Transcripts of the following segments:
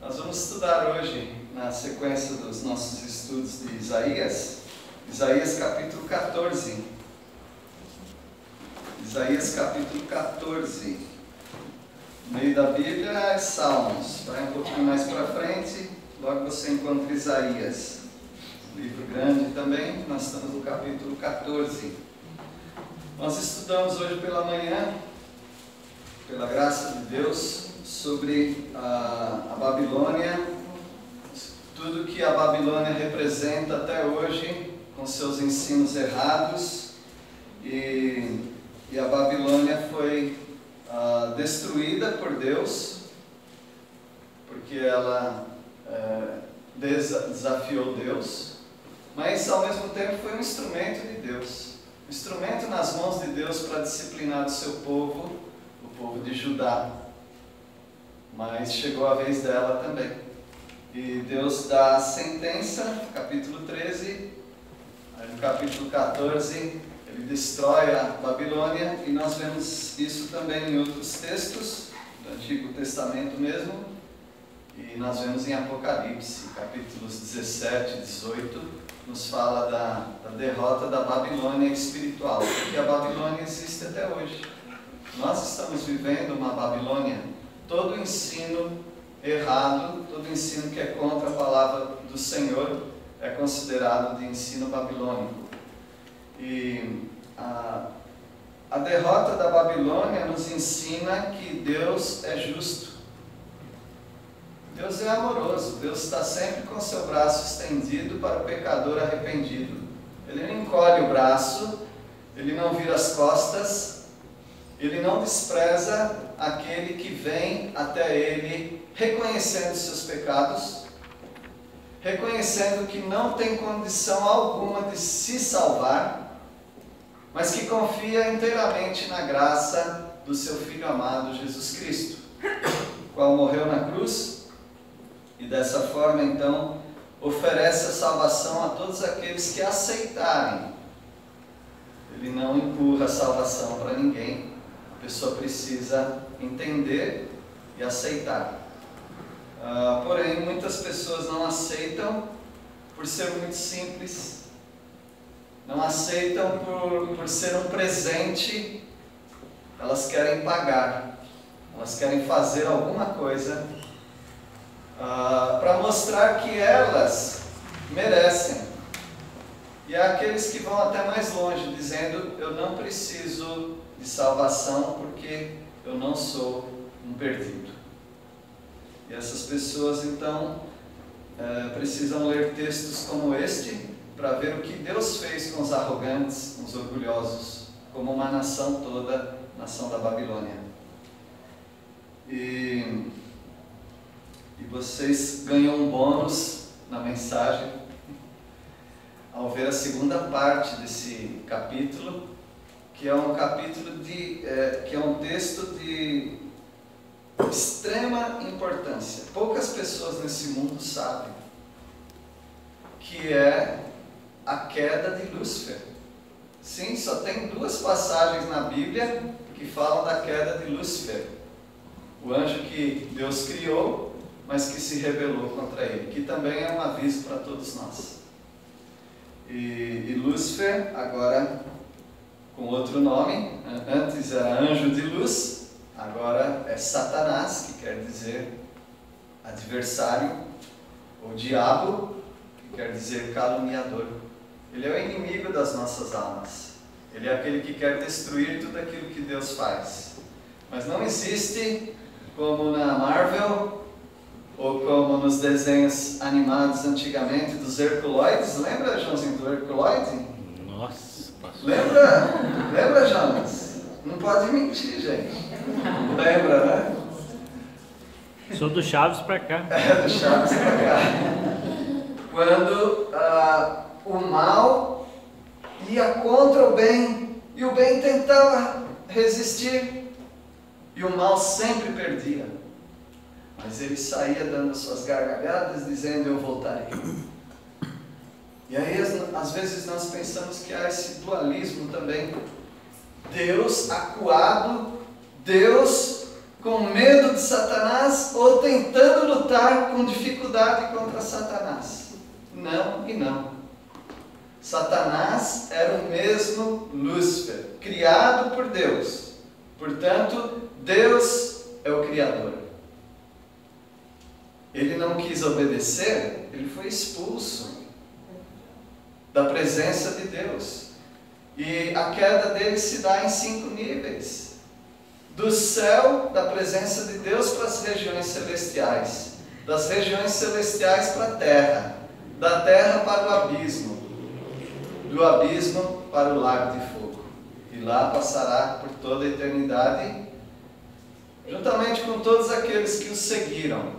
Nós vamos estudar hoje, na sequência dos nossos estudos de Isaías, Isaías capítulo 14. Isaías capítulo 14. No meio da Bíblia é Salmos. Vai um pouquinho mais para frente, logo você encontra Isaías. Livro grande também, nós estamos no capítulo 14. Nós estudamos hoje pela manhã, pela graça de Deus, sobre a Babilônia, tudo que a Babilônia representa até hoje, com seus ensinos errados, e a Babilônia foi destruída por Deus, porque ela desafiou Deus, mas ao mesmo tempo foi um instrumento de Deus, um instrumento nas mãos de Deus para disciplinar o seu povo, o povo de Judá. Mas chegou a vez dela também. E Deus dá a sentença, capítulo 13, aí no capítulo 14, ele destrói a Babilônia, e nós vemos isso também em outros textos, do Antigo Testamento mesmo, e nós vemos em Apocalipse, capítulos 17 e 18, nos fala da derrota da Babilônia espiritual, porque a Babilônia existe até hoje. Nós estamos vivendo uma Babilônia. Todo ensino errado, todo ensino que é contra a palavra do Senhor é considerado de ensino babilônico. E a derrota da Babilônia nos ensina que Deus é justo. Deus é amoroso. Deus está sempre com seu braço estendido para o pecador arrependido. Ele não encolhe o braço, ele não vira as costas, ele não despreza aquele que vem até ele reconhecendo seus pecados, reconhecendo que não tem condição alguma de se salvar, mas que confia inteiramente na graça do seu Filho amado Jesus Cristo, o qual morreu na cruz e dessa forma então oferece a salvação a todos aqueles que aceitarem. Ele não empurra a salvação para ninguém. A pessoa precisa entender e aceitar. Porém, muitas pessoas não aceitam por ser muito simples, não aceitam por ser um presente, elas querem pagar, elas querem fazer alguma coisa para mostrar que elas merecem. E há aqueles que vão até mais longe, dizendo: eu não preciso de salvação porque eu não sou um perdido. E essas pessoas então precisam ler textos como este para ver o que Deus fez com os arrogantes, com os orgulhosos, como uma nação toda, nação da Babilônia. E vocês ganham um bônus na mensagem ao ver a segunda parte desse capítulo, que é um capítulo que é um texto de extrema importância. Poucas pessoas nesse mundo sabem, que é a queda de Lúcifer. Sim, só tem duas passagens na Bíblia que falam da queda de Lúcifer, o anjo que Deus criou, mas que se rebelou contra ele, que também é um aviso para todos nós. E Lúcifer, agora com outro nome, antes era anjo de luz, agora é Satanás, que quer dizer adversário, ou diabo, que quer dizer caluniador. Ele é o inimigo das nossas almas. Ele é aquele que quer destruir tudo aquilo que Deus faz. Mas não existe, como na Marvel, ou como nos desenhos animados antigamente dos Herculoides. Lembra, Joãozinho, do Herculoide? Nossa, pastor. Lembra, Jonas? Não pode mentir, gente. Lembra, né? Sou do Chaves pra cá. Do Chaves pra cá. Quando o mal ia contra o bem, e o bem tentava resistir, e o mal sempre perdia. Mas ele saía dando suas gargalhadas, dizendo: eu voltarei. E aí, às vezes, nós pensamos que há esse dualismo também. Deus acuado, Deus com medo de Satanás ou tentando lutar com dificuldade contra Satanás? Não e não. Satanás era o mesmo Lúcifer, criado por Deus. Portanto, Deus é o Criador. Ele não quis obedecer, ele foi expulso da presença de Deus. E a queda dele se dá em 5 níveis. Do céu, da presença de Deus, para as regiões celestiais. Das regiões celestiais para a terra. Da terra para o abismo. Do abismo para o lago de fogo. E lá passará por toda a eternidade, juntamente com todos aqueles que o seguiram.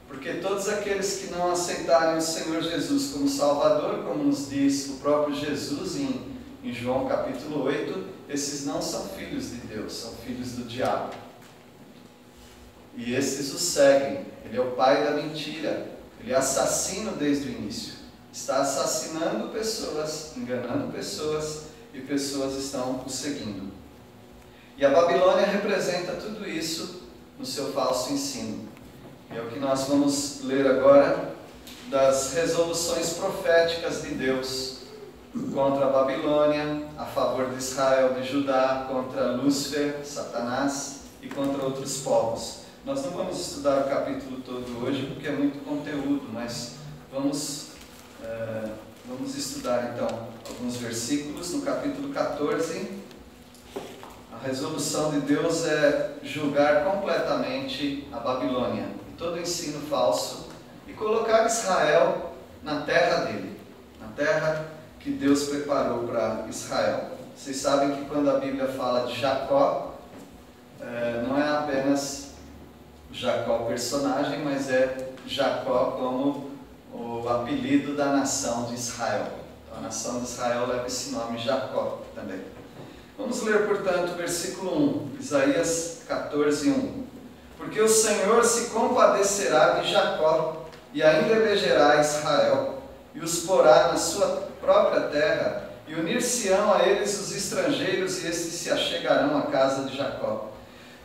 Porque todos aqueles que não aceitarem o Senhor Jesus como Salvador, como nos diz o próprio Jesus em João capítulo 8, esses não são filhos de Deus, são filhos do diabo. E esses o seguem. Ele é o pai da mentira. Ele é assassino desde o início. Está assassinando pessoas, enganando pessoas, e pessoas estão o seguindo. E a Babilônia representa tudo isso no seu falso ensino. É o que nós vamos ler agora das resoluções proféticas de Deus contra a Babilônia, a favor de Israel, de Judá, contra Lúcifer, Satanás e contra outros povos. Nós não vamos estudar o capítulo todo hoje porque é muito conteúdo, mas vamos estudar então alguns versículos. No capítulo 14, a resolução de Deus é julgar completamente a Babilônia, todo ensino falso, e colocar Israel na terra dele, na terra que Deus preparou para Israel. Vocês sabem que quando a Bíblia fala de Jacó, não é apenas Jacó personagem, mas é Jacó como o apelido da nação de Israel. Então, a nação de Israel leva esse nome, Jacó, também. Vamos ler, portanto, o versículo 1, Isaías 14, 1. Porque o Senhor se compadecerá de Jacó e ainda elegerá Israel, e os porá na sua própria terra, e unir-se-ão a eles os estrangeiros, e estes se achegarão à casa de Jacó.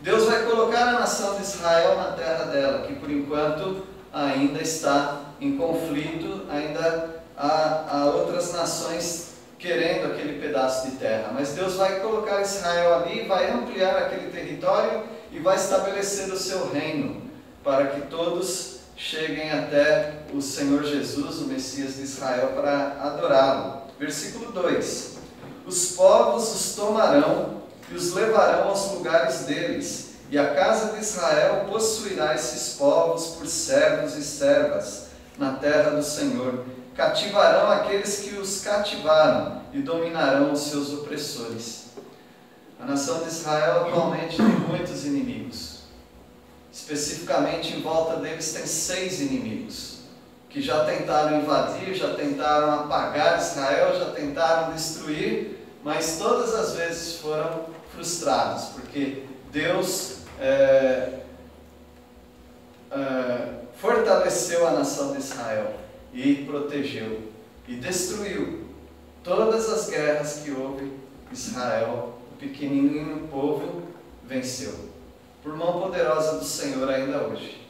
Deus vai colocar a nação de Israel na terra dela, que por enquanto ainda está em conflito, ainda há outras nações querendo aquele pedaço de terra. Mas Deus vai colocar Israel ali, vai ampliar aquele território e vai estabelecer o seu reino, para que todos cheguem até o Senhor Jesus, o Messias de Israel, para adorá-lo. Versículo 2. Os povos os tomarão e os levarão aos lugares deles, e a casa de Israel possuirá esses povos por servos e servas na terra do Senhor. Cativarão aqueles que os cativaram e dominarão os seus opressores. A nação de Israel atualmente tem muitos inimigos. Especificamente em volta deles tem 6 inimigos, que já tentaram invadir, já tentaram apagar Israel, já tentaram destruir, mas todas as vezes foram frustrados, porque Deus fortaleceu a nação de Israel e protegeu e destruiu todas as guerras que houve. Israel, o pequenininho povo, venceu por mão poderosa do Senhor ainda hoje.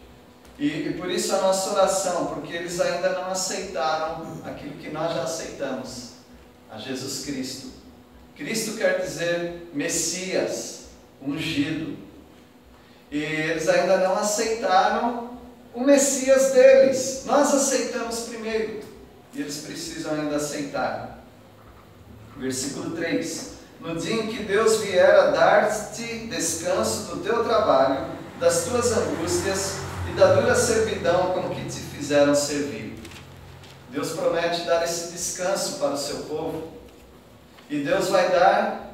E por isso a nossa oração, porque eles ainda não aceitaram aquilo que nós já aceitamos, a Jesus Cristo. Cristo quer dizer Messias, ungido. E eles ainda não aceitaram o Messias deles. Nós aceitamos primeiro, e eles precisam ainda aceitar. Versículo 3. No dia em que Deus vier a dar-te descanso do teu trabalho, das tuas angústias e da dura servidão com que te fizeram servir. Deus promete dar esse descanso para o seu povo. E Deus vai dar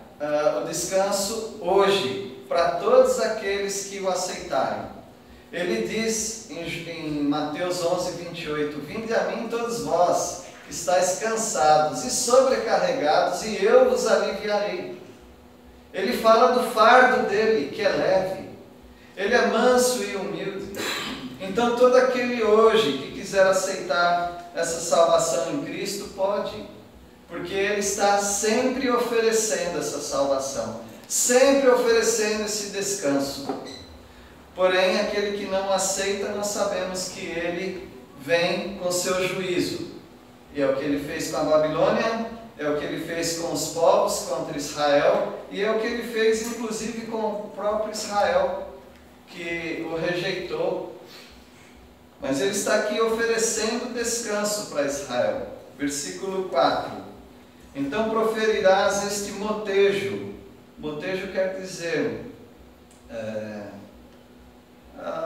o descanso hoje para todos aqueles que o aceitarem. Ele diz em Mateus 11, 28, Vinde a mim todos vós que estáis cansados e sobrecarregados, e eu vos aliviarei. Ele fala do fardo dele, que é leve. Ele é manso e humilde. Então todo aquele hoje que quiser aceitar essa salvação em Cristo, pode. Porque Ele está sempre oferecendo essa salvação. Sempre oferecendo esse descanso. Porém, aquele que não aceita, nós sabemos que ele vem com seu juízo. E é o que ele fez com a Babilônia, é o que ele fez com os povos contra Israel, e é o que ele fez inclusive com o próprio Israel, que o rejeitou. Mas ele está aqui oferecendo descanso para Israel. Versículo 4. Então proferirás este motejo. Motejo quer dizer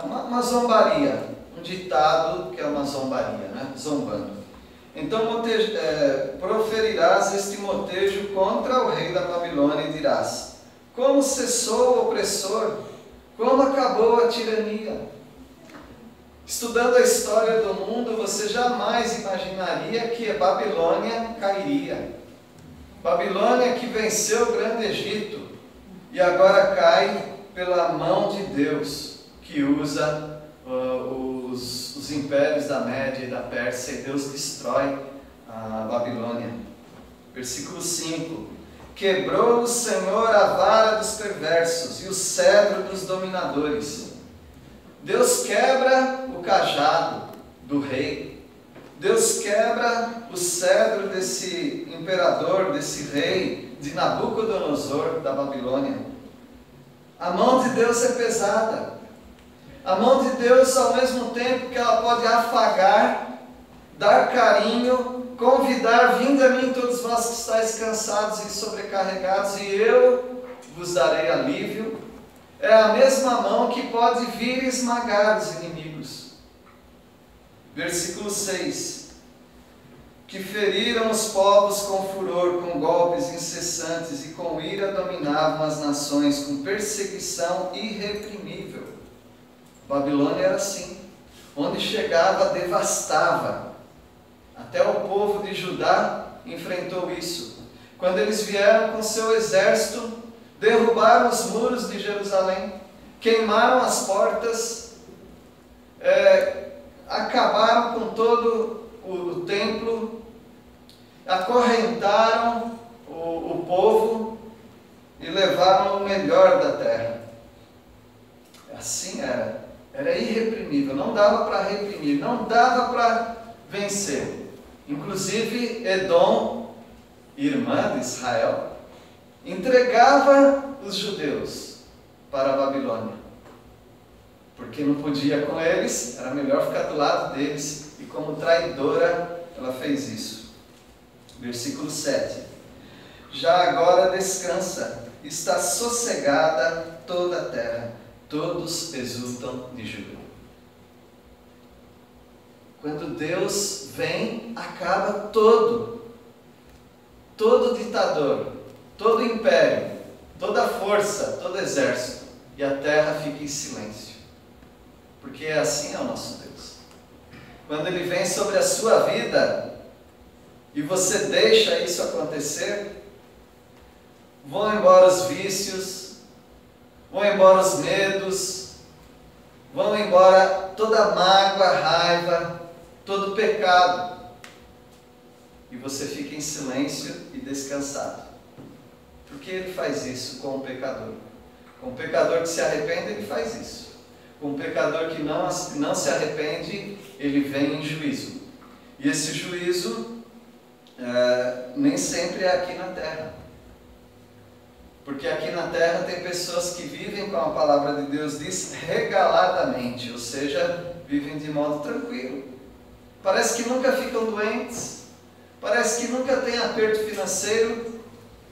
uma zombaria, um ditado que é uma zombaria, né? Zombando. Então proferirás este motejo contra o rei da Babilônia e dirás: como cessou o opressor, como acabou a tirania. Estudando a história do mundo, você jamais imaginaria que a Babilônia cairia. Babilônia que venceu o grande Egito e agora cai pela mão de Deus, que usa os impérios da Média e da Pérsia, e Deus destrói a Babilônia. Versículo 5. Quebrou o Senhor a vara dos perversos e o cedro dos dominadores. Deus quebra o cajado do rei. Deus quebra o cedro desse imperador, desse rei, de Nabucodonosor, da Babilônia. A mão de Deus é pesada. A mão de Deus, ao mesmo tempo que ela pode afagar, dar carinho, convidar: vinde a mim todos vós que estáis cansados e sobrecarregados, e eu vos darei alívio. É a mesma mão que pode vir esmagar os inimigos. Versículo 6. Que feriram os povos com furor, com golpes incessantes, e com ira dominavam as nações, com perseguição irreprimível. Babilônia era assim. Onde chegava, devastava. Até o povo de Judá enfrentou isso. Quando eles vieram com seu exército, derrubaram os muros de Jerusalém, queimaram as portas, acabaram com todo o templo, acorrentaram o povo e levaram o melhor da terra. Assim era. Era irreprimível, não dava para reprimir, não dava para vencer. Inclusive Edom, irmã de Israel, entregava os judeus para a Babilônia, porque não podia com eles, era melhor ficar do lado deles, e como traidora ela fez isso. Versículo 7. Já agora descansa, está sossegada toda a terra, todos exultam de júbilo. Quando Deus vem, acaba todo ditador, todo império, toda força, todo exército, e a terra fica em silêncio, porque assim é o nosso Deus. Quando Ele vem sobre a sua vida e você deixa isso acontecer, vão embora os vícios, vão embora os medos, vão embora toda a mágoa, raiva, todo o pecado, e você fica em silêncio e descansado. Porque Ele faz isso com o pecador. Com o pecador que se arrepende, Ele faz isso. Com o pecador que não se arrepende, Ele vem em juízo. E esse juízo nem sempre é aqui na terra. Porque aqui na terra tem pessoas que vivem, como a palavra de Deus diz, regaladamente, ou seja, vivem de modo tranquilo. Parece que nunca ficam doentes, parece que nunca têm aperto financeiro,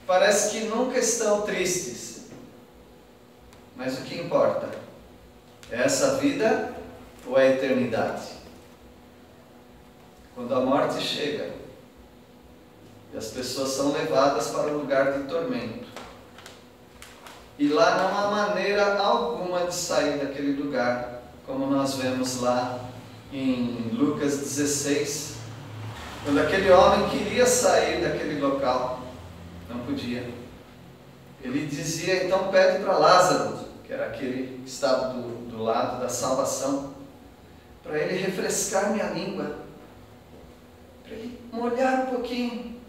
parece que nunca estão tristes. Mas o que importa? É essa vida ou é a eternidade? Quando a morte chega e as pessoas são levadas para um lugar de tormento, e lá não há maneira alguma de sair daquele lugar, como nós vemos lá em Lucas 16, quando aquele homem queria sair daquele local, não podia. Ele dizia: então pede para Lázaro, que era aquele que estava do lado da salvação, para ele refrescar minha língua, para ele molhar um pouquinho.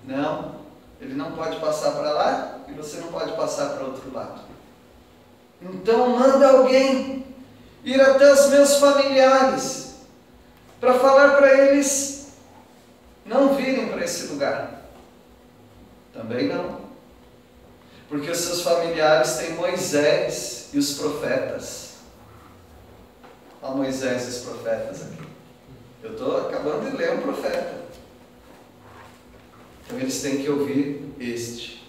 Não, ele não pode passar para lá e você não pode passar para outro lado. Então manda alguém ir até os meus familiares para falar para eles não virem para esse lugar. Também não. Porque os seus familiares têm Moisés e os profetas. Olha Moisés e os profetas aqui. Eu estou acabando de ler um profeta. Então eles têm que ouvir este.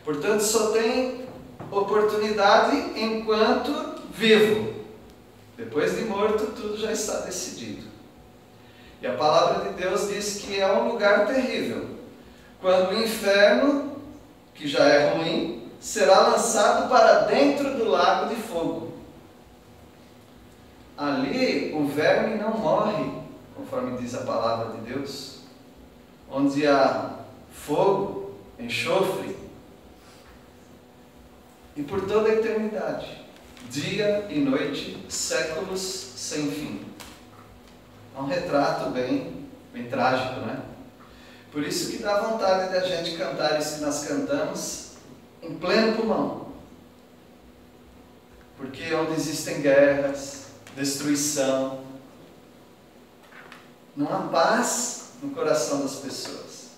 Portanto, só tem oportunidade enquanto vivo. Depois de morto, tudo já está decidido. E a palavra de Deus diz que é um lugar terrível. Quando o inferno, que já é ruim, será lançado para dentro do lago de fogo. Ali o verme não morre, conforme diz a palavra de Deus. Onde há fogo, enxofre, e por toda a eternidade, dia e noite, séculos sem fim. É um retrato bem trágico, não é? Por isso que dá vontade de a gente cantar isso que nós cantamos em pleno pulmão. Porque onde existem guerras, destruição, não há paz no coração das pessoas.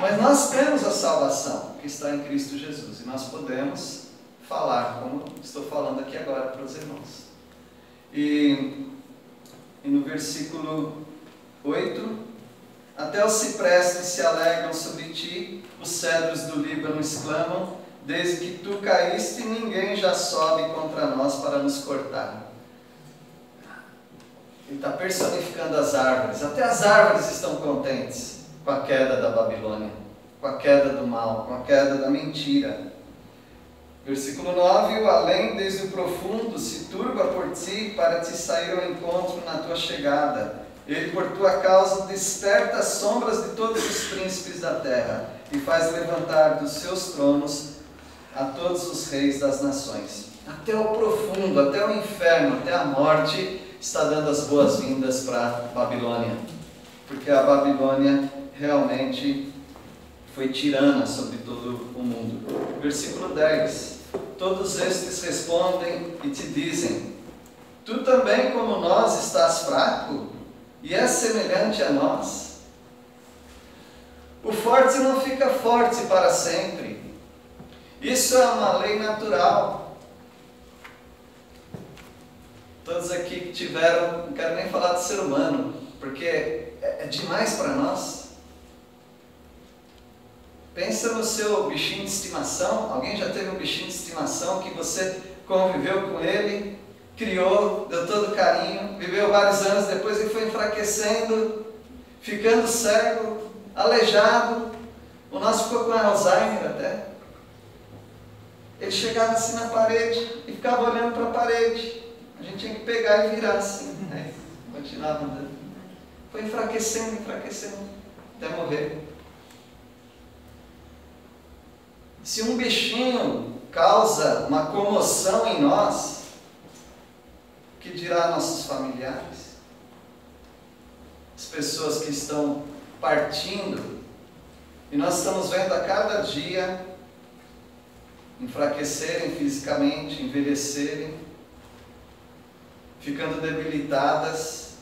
Mas nós temos a salvação que está em Cristo Jesus e nós podemos falar, como estou falando aqui agora para os irmãos. E no versículo 8, até os ciprestes se alegram sobre ti, os cedros do Líbano exclamam, desde que tu caíste, ninguém já sobe contra nós para nos cortar. Ele está personificando as árvores, até as árvores estão contentes com a queda da Babilônia, com a queda do mal, com a queda da mentira. Versículo 9, o além desde o profundo se turba por ti para te sair ao encontro na tua chegada. Ele por tua causa desperta as sombras de todos os príncipes da terra e faz levantar dos seus tronos a todos os reis das nações. Até o profundo, até o inferno, até a morte está dando as boas-vindas para a Babilônia. Porque a Babilônia realmente foi tirana sobre todo o mundo. Versículo 10. Todos estes respondem e te dizem, tu também como nós estás fraco e és semelhante a nós? O forte não fica forte para sempre. Isso é uma lei natural. Todos aqui que tiveram, não quero nem falar de ser humano, porque é demais para nós. Pensa no seu bichinho de estimação. Alguém já teve um bichinho de estimação que você conviveu com ele, criou, deu todo carinho, viveu vários anos, depois ele foi enfraquecendo, ficando cego, aleijado. O nosso ficou com Alzheimer até. Ele chegava assim na parede e ficava olhando para a parede. A gente tinha que pegar e virar assim, né? Continuava andando. Foi enfraquecendo, até morrer. Se um bichinho causa uma comoção em nós, o que dirá nossos familiares? As pessoas que estão partindo, e nós estamos vendo a cada dia enfraquecerem fisicamente, envelhecerem, ficando debilitadas,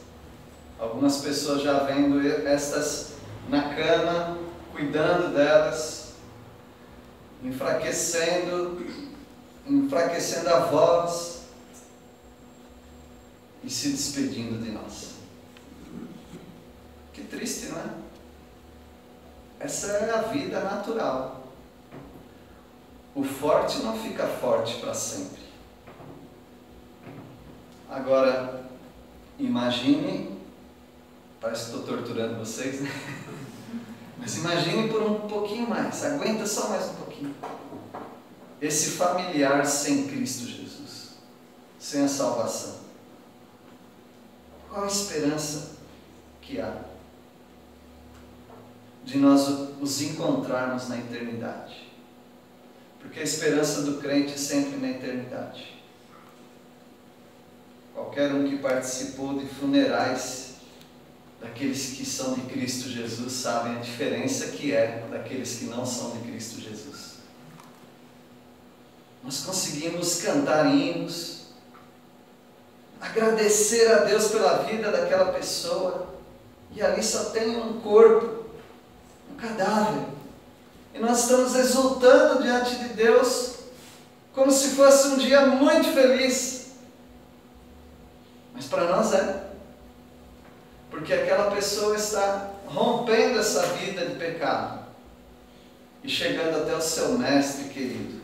algumas pessoas já vendo estas na cama, cuidando delas, enfraquecendo a voz e se despedindo de nós. Que triste, não é? Essa é a vida natural. O forte não fica forte para sempre. Agora, imagine, parece que estou torturando vocês, né? Mas imagine por um pouquinho mais, aguenta só mais um pouquinho. Esse familiar sem Cristo Jesus, sem a salvação. Qual a esperança que há de nós os encontrarmos na eternidade? Porque a esperança do crente é sempre na eternidade. Qualquer um que participou de funerais daqueles que são de Cristo Jesus sabem a diferença que é daqueles que não são de Cristo Jesus. nós conseguimos cantar hinos, agradecer a Deus pela vida daquela pessoa, e ali só tem um corpo, um cadáver, e nós estamos exultando diante de Deus, como se fosse um dia muito feliz, mas para nós é, porque aquela pessoa está rompendo essa vida de pecado, e chegando até o seu mestre querido,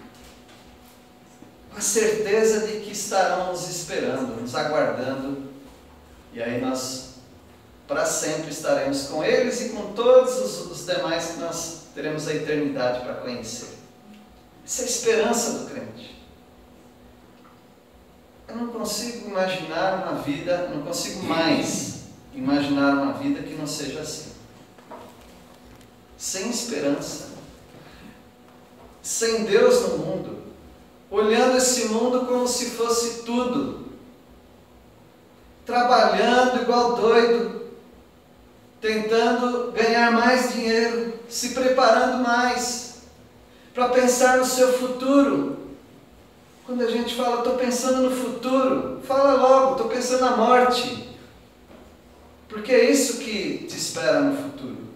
com a certeza de que estarão nos esperando, nos aguardando, e aí nós para sempre estaremos com eles e com todos os demais que nós teremos a eternidade para conhecer. Essa é a esperança do crente. Eu não consigo imaginar uma vida, não consigo mais imaginar uma vida que não seja assim. Sem esperança, sem Deus no mundo, olhando esse mundo como se fosse tudo, trabalhando igual doido, tentando ganhar mais dinheiro, se preparando mais, para pensar no seu futuro. Quando a gente fala, estou pensando no futuro, fala logo, estou pensando na morte, porque é isso que te espera no futuro,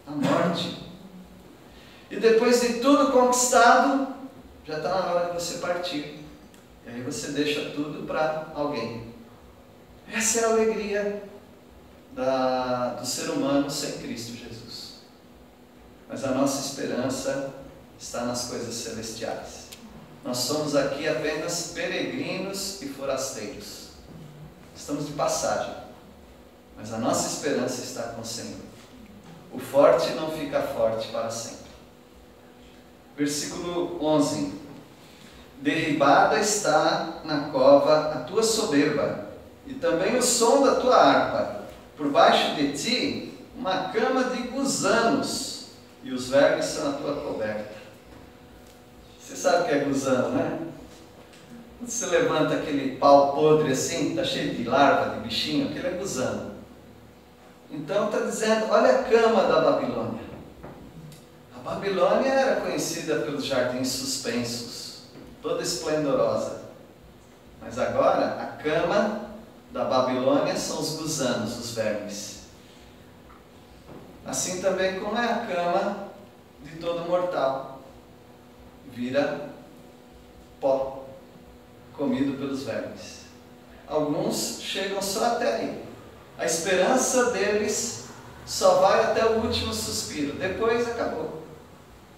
a morte. E depois de tudo conquistado, já está na hora de você partir, e aí você deixa tudo para alguém. Essa é a alegria do ser humano sem Cristo Jesus. Mas a nossa esperança está nas coisas celestiais. Nós somos aqui apenas peregrinos e forasteiros. Estamos de passagem, mas a nossa esperança está com o Senhor. O forte não fica forte para sempre. Versículo 11. Derribada está na cova a tua soberba, e também o som da tua harpa. Por baixo de ti, uma cama de gusanos, e os vermes são a tua coberta. Você sabe o que é gusano, né? Quando você levanta aquele pau podre assim, está cheio de larva, de bichinho, aquele é gusano. Então está dizendo, olha a cama da Babilônia. A Babilônia era conhecida pelos jardins suspensos, toda esplendorosa. Mas agora, a cama da Babilônia são os gusanos, os vermes. Assim também como é a cama de todo mortal. Vira pó, comido pelos vermes. Alguns chegam só até aí. A esperança deles só vai até o último suspiro. Depois acabou.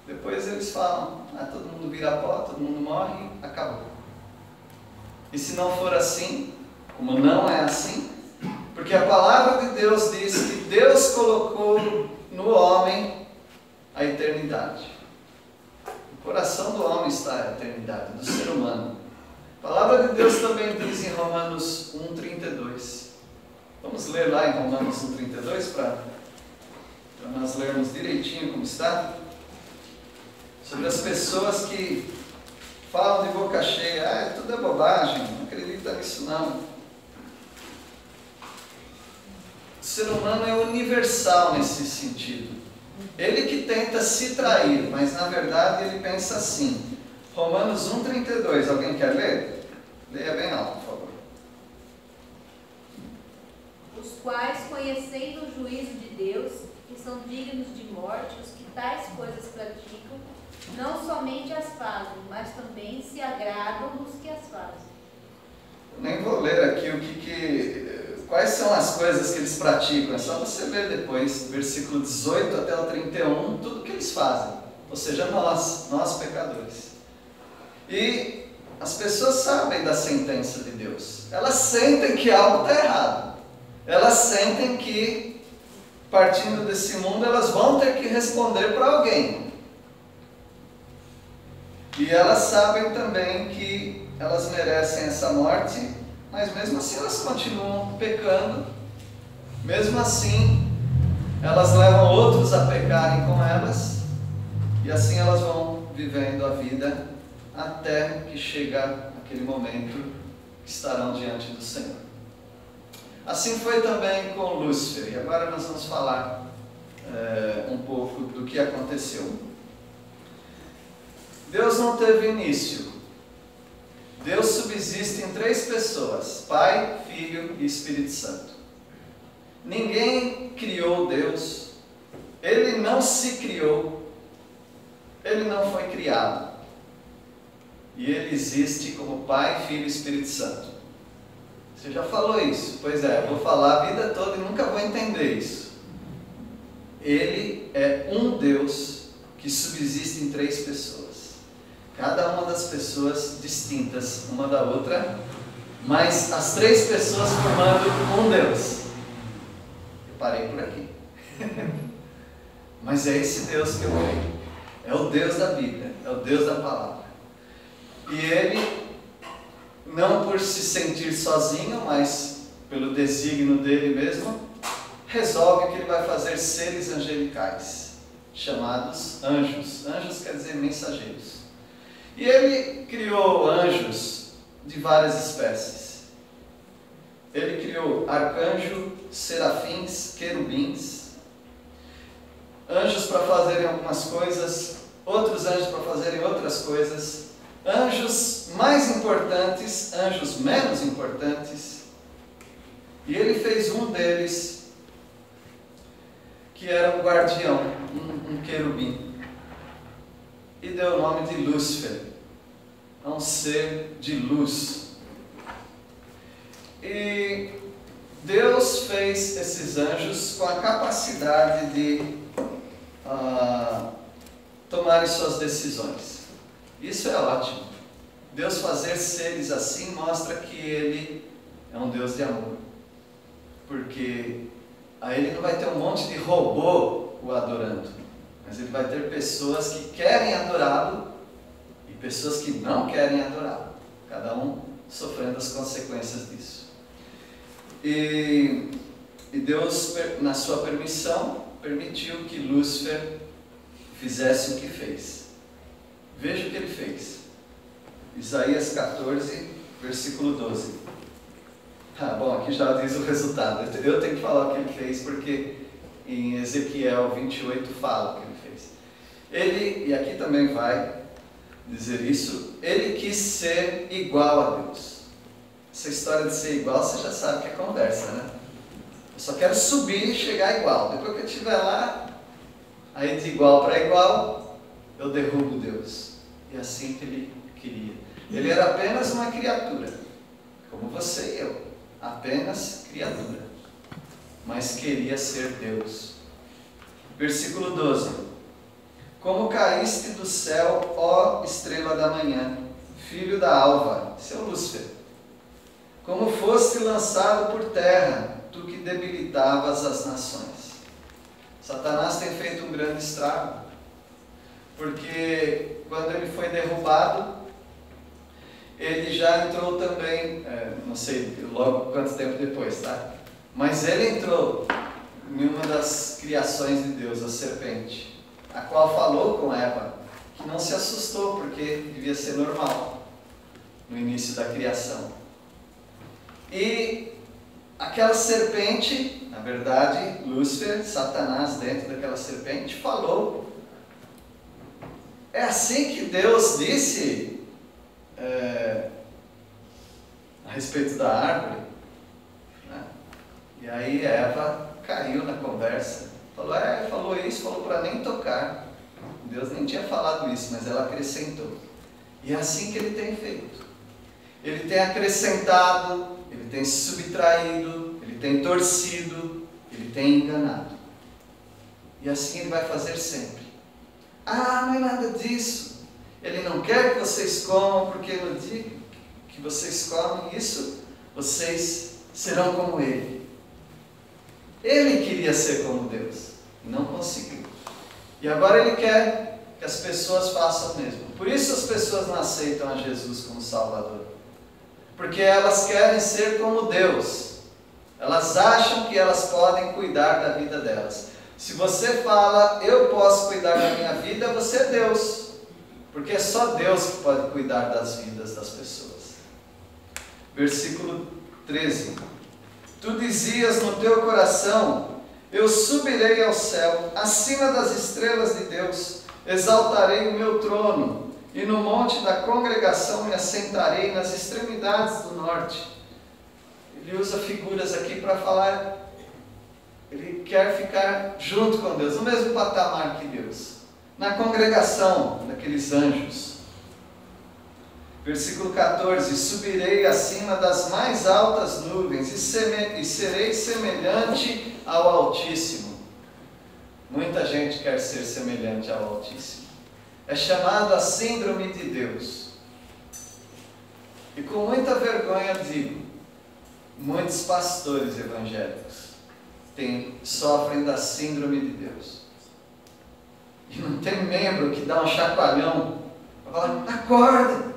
Depois eles falam, todo mundo vira pó, todo mundo morre, acabou. E se não for assim, como não é assim, porque a palavra de Deus diz que Deus colocou no homem a eternidade. No coração do homem está a eternidade, do ser humano. A palavra de Deus também diz em Romanos 1,32. Vamos ler lá em Romanos 1,32 para nós lermos direitinho como está. Sobre as pessoas que falam de boca cheia, tudo é bobagem, não acredita nisso não. O ser humano é universal nesse sentido. Ele que tenta se trair, mas na verdade ele pensa assim. Romanos 1,32, alguém quer ler? Leia bem alto, por favor. Os quais, conhecendo o juízo de Deus, que são dignos de morte, os que tais coisas praticam, não somente as fazem, mas também se agradam dos que as fazem. Nem vou ler aqui quais são as coisas que eles praticam, é só você ver depois, versículo 18 até o 31, tudo que eles fazem, ou seja, nós pecadores. E as pessoas sabem da sentença de Deus, elas sentem que algo está errado, elas sentem que, partindo desse mundo, elas vão ter que responder para alguém. E elas sabem também que elas merecem essa morte, mas mesmo assim elas continuam pecando, mesmo assim elas levam outros a pecarem com elas, e assim elas vão vivendo a vida até que chega aquele momento que estarão diante do Senhor. Assim foi também com Lúcifer, e agora nós vamos falar um pouco do que aconteceu. Deus não teve início, Deus subsiste em 3 pessoas: Pai, Filho e Espírito Santo. Ninguém criou Deus, Ele não se criou, Ele não foi criado. E Ele existe como Pai, Filho e Espírito Santo. Você já falou isso? Pois é, eu vou falar a vida toda e nunca vou entender isso. Ele é um Deus que subsiste em 3 pessoas. Cada uma das pessoas distintas uma da outra, mas as 3 pessoas formando um Deus. Eu parei por aqui. Mas é esse Deus que eu creio. É o Deus da Bíblia, é o Deus da palavra. E Ele, não por se sentir sozinho, mas pelo desígnio dele mesmo, resolve que Ele vai fazer seres angelicais, chamados anjos. Anjos quer dizer mensageiros. E Ele criou anjos de várias espécies. Ele criou arcanjo, serafins, querubins, anjos para fazerem algumas coisas, outros anjos para fazerem outras coisas, anjos mais importantes, anjos menos importantes. E Ele fez um deles que era um guardião, um querubim, e deu o nome de Lúcifer, a um ser de luz. E Deus fez esses anjos com a capacidade de tomarem suas decisões. Isso é ótimo. Deus fazer seres assim mostra que Ele é um Deus de amor, porque aí Ele não vai ter um monte de robô o adorando, mas Ele vai ter pessoas que querem adorá-lo e pessoas que não querem adorá-lo, cada um sofrendo as consequências disso. E Deus, na sua permissão, permitiu que Lúcifer fizesse o que fez. Veja o que ele fez. Isaías 14, versículo 12. Bom, aqui já diz o resultado. Eu tenho que falar o que ele fez, porque em Ezequiel 28 fala o que ele fez. Ele, e aqui também vai dizer isso, ele quis ser igual a Deus. Essa história de ser igual, você já sabe que é conversa, né? Eu só quero subir e chegar igual. Depois que eu estiver lá, aí de igual para igual, eu derrubo Deus. E assim que ele queria. Ele era apenas uma criatura, como você e eu, apenas criatura, mas queria ser Deus. Versículo 12. Como caíste do céu, ó estrela da manhã, filho da alva, seu Lúcifer. Como foste lançado por terra, tu que debilitavas as nações. Satanás tem feito um grande estrago, porque quando ele foi derrubado, ele já entrou também, não sei logo quanto tempo depois, tá? Mas ele entrou em uma das criações de Deus, a serpente, a qual falou com Eva, que não se assustou, porque devia ser normal no início da criação. E aquela serpente, na verdade, Lúcifer, Satanás dentro daquela serpente, falou. É assim que Deus disse a respeito da árvore, né? E aí Eva caiu na conversa, falou isso, falou para nem tocar. Deus nem tinha falado isso, mas ela acrescentou. E é assim que Ele tem feito. Ele tem acrescentado, Ele tem subtraído, Ele tem torcido, Ele tem enganado. E assim Ele vai fazer sempre. Não é nada disso. Ele não quer que vocês comam, porque no dia que vocês comem isso, vocês serão como Ele. Ele queria ser como Deus, e não conseguiu. E agora Ele quer que as pessoas façam o mesmo. Por isso as pessoas não aceitam a Jesus como Salvador. Porque elas querem ser como Deus. Elas acham que elas podem cuidar da vida delas. Se você fala, eu posso cuidar da minha vida, você é Deus. Porque é só Deus que pode cuidar das vidas das pessoas. Versículo 13. Tu dizias no teu coração, eu subirei ao céu, acima das estrelas de Deus, exaltarei o meu trono, E no monte da congregação me assentarei nas extremidades do norte. Ele usa figuras aqui para falar, ele quer ficar junto com Deus, no mesmo patamar que Deus, na congregação daqueles anjos. Versículo 14: subirei acima das mais altas nuvens e serei semelhante ao Altíssimo. Muita gente quer ser semelhante ao Altíssimo. É chamado a síndrome de Deus. E com muita vergonha digo, muitos pastores evangélicos sofrem da síndrome de Deus. E não tem membro que dá um chacoalhão para falar: acorda,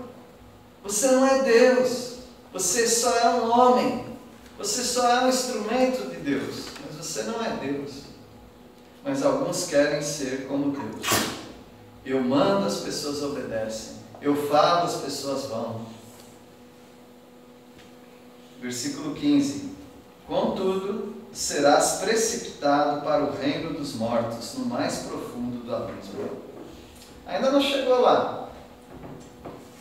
você não é Deus, você só é um homem, você só é um instrumento de Deus, mas você não é Deus. Mas alguns querem ser como Deus. Eu mando, as pessoas obedecem. Eu falo, as pessoas vão. Versículo 15: contudo, serás precipitado para o reino dos mortos, no mais profundo do abismo. Ainda não chegou lá.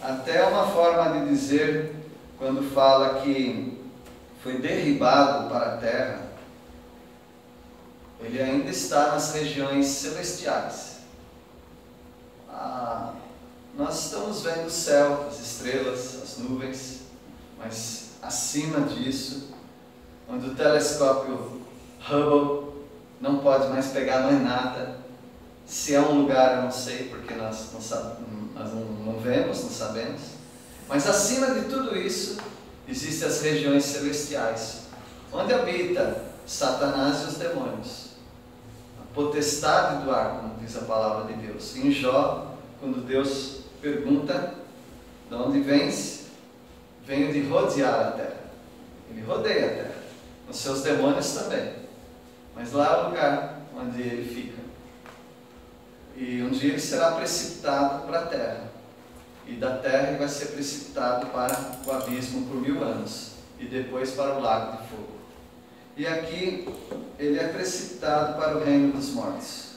Até uma forma de dizer, quando fala que foi derribado para a terra, ele ainda está nas regiões celestiais. Nós estamos vendo o céu, as estrelas, as nuvens, mas acima disso, onde o telescópio Hubble não pode mais pegar mais nada. Se é um lugar, eu não sei, porque nós não vemos, não sabemos. Mas acima de tudo isso, existem as regiões celestiais, onde habita Satanás e os demônios. A potestade do ar, como diz a palavra de Deus. Em Jó, quando Deus pergunta: de onde vens? Venho de rodear a terra. Ele rodeia a terra, os seus demônios também. Mas lá é o lugar onde ele fica. E um dia ele será precipitado para a terra. E da terra ele vai ser precipitado para o abismo por 1000 anos. E depois para o lago de fogo. E aqui ele é precipitado para o reino dos mortos.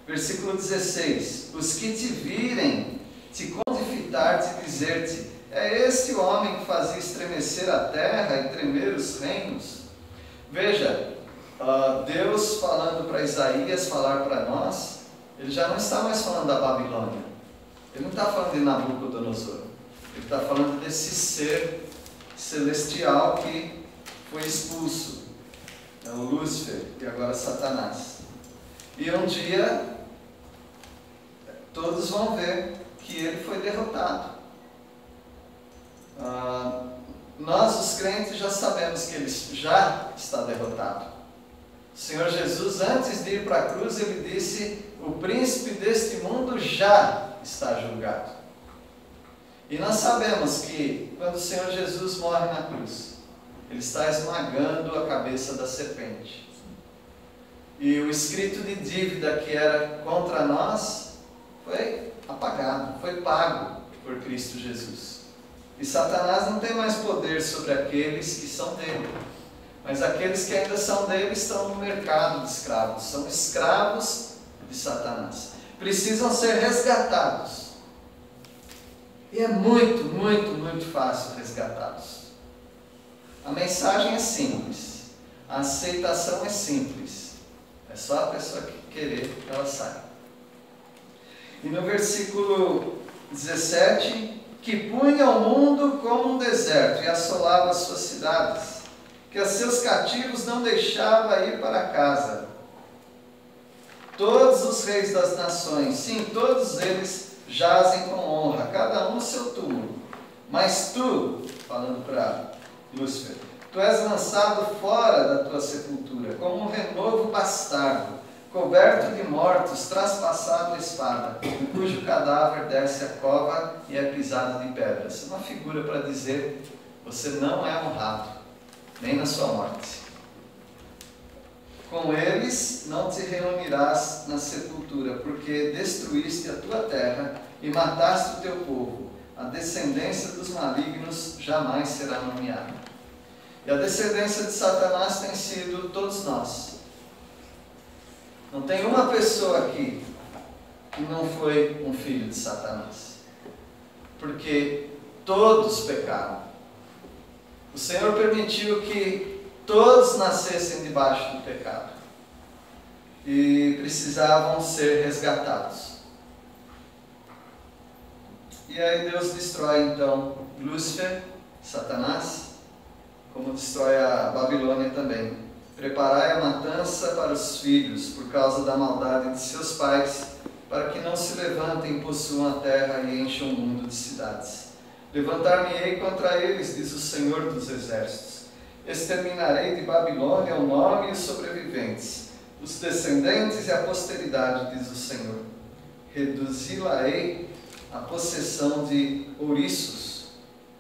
Versículo 16: os que te virem, te confitar-te e dizer-te: é este o homem que fazia estremecer a terra e tremer os reinos? Veja, Deus falando para Isaías, falar para nós, ele já não está mais falando da Babilônia. Ele não está falando de Nabucodonosor. Ele está falando desse ser celestial que foi expulso. É o Lúcifer e agora Satanás. E um dia todos vão ver que ele foi derrotado. Nós, os crentes, já sabemos que ele já está derrotado. O Senhor Jesus, antes de ir para a cruz, ele disse: o príncipe deste mundo já está julgado. E nós sabemos que quando o Senhor Jesus morre na cruz, ele está esmagando a cabeça da serpente. E o escrito de dívida que era contra nós foi apagado, foi pago por Cristo Jesus. E Satanás não tem mais poder sobre aqueles que são dele. Mas aqueles que ainda são dele estão no mercado de escravos. São escravos de Satanás. Precisam ser resgatados. E é muito, muito, muito fácil resgatá-los. A mensagem é simples. A aceitação é simples. É só a pessoa que querer que ela saia. E no versículo 17... que punha o mundo como um deserto e assolava as suas cidades, que a seus cativos não deixava ir para casa. Todos os reis das nações, sim, todos eles jazem com honra, cada um no seu túmulo. Mas tu, falando para Lúcifer, tu és lançado fora da tua sepultura, como um renovo bastardo, coberto de mortos, traspassado a espada, cujo cadáver desce a cova e é pisado de pedras. Uma figura para dizer: você não é honrado, nem na sua morte. Com eles não te reunirás na sepultura, porque destruíste a tua terra e mataste o teu povo. A descendência dos malignos jamais será nomeada. E a descendência de Satanás tem sido todos nós. Não tem uma pessoa aqui que não foi um filho de Satanás. porque todos pecaram. O Senhor permitiu que todos nascessem debaixo do pecado e precisavam ser resgatados. E aí Deus destrói então Lúcifer, Satanás, como destrói a Babilônia também. Preparai a matança para os filhos, por causa da maldade de seus pais, para que não se levantem e possuam a terra e encham o mundo de cidades. Levantar-me-ei contra eles, diz o Senhor dos Exércitos. Exterminarei de Babilônia o nome e os sobreviventes, os descendentes e a posteridade, diz o Senhor. Reduzi-la-ei a possessão de ouriços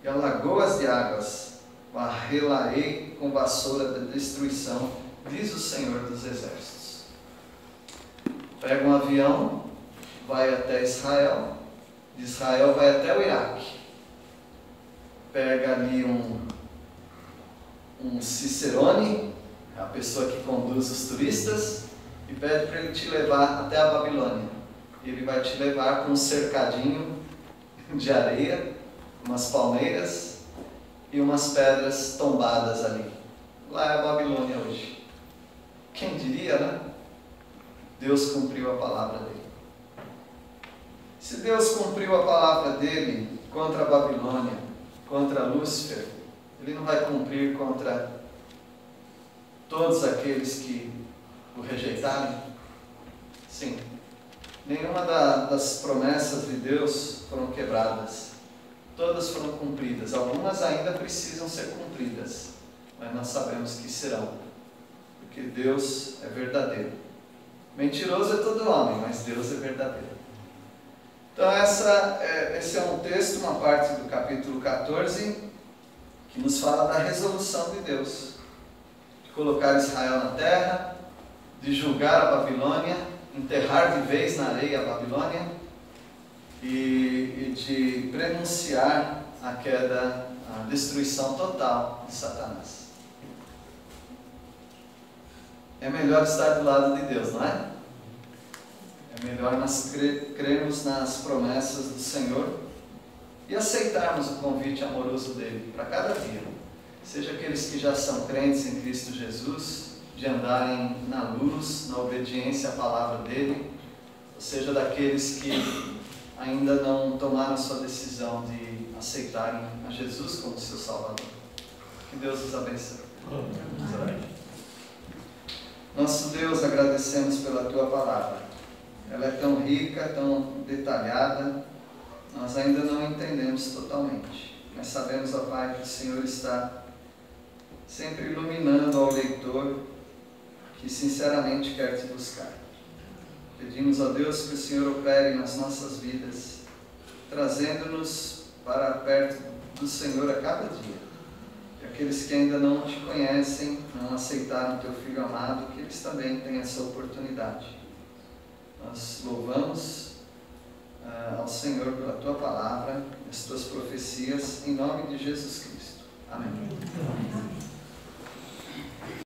e a lagoas de águas. Varrê-la-ei com vassoura da destruição, diz o Senhor dos Exércitos. Pega um avião, vai até Israel, de Israel vai até o Iraque. Pega ali um cicerone, a pessoa que conduz os turistas, e pede para ele te levar até a Babilônia. Ele vai te levar para um cercadinho de areia, umas palmeiras e umas pedras tombadas ali. Lá é a Babilônia hoje. Quem diria, né? Deus cumpriu a palavra dele. Se Deus cumpriu a palavra dele contra a Babilônia, contra Lúcifer, ele não vai cumprir contra todos aqueles que o rejeitaram? Sim. Nenhuma das promessas de Deus foram quebradas. Todas foram cumpridas. Algumas ainda precisam ser cumpridas, mas nós sabemos que serão, porque Deus é verdadeiro. Mentiroso é todo homem, mas Deus é verdadeiro. Então esse é um texto, uma parte do capítulo 14, que nos fala da resolução de Deus, de colocar Israel na terra, de julgar a Babilônia, enterrar de vez na areia a Babilônia, e de prenunciar a queda, a destruição total de Satanás. É melhor estar do lado de Deus, não é? É melhor nós crermos nas promessas do Senhor e aceitarmos o convite amoroso dele para cada dia. Seja aqueles que já são crentes em Cristo Jesus, de andarem na luz, na obediência à palavra dele, ou seja, daqueles que ainda não tomaram a sua decisão de aceitarem a Jesus como seu Salvador. Que Deus os abençoe. Nosso Deus, agradecemos pela Tua palavra. Ela é tão rica, tão detalhada, nós ainda não entendemos totalmente. Mas sabemos, ó Pai, que o Senhor está sempre iluminando ao leitor que sinceramente quer Te buscar. Pedimos a Deus que o Senhor opere nas nossas vidas, trazendo-nos para perto do Senhor a cada dia. E aqueles que ainda não Te conhecem, não aceitaram Teu Filho amado, que eles também tenham essa oportunidade. Nós louvamos ao Senhor pela Tua palavra, as Tuas profecias, em nome de Jesus Cristo. Amém.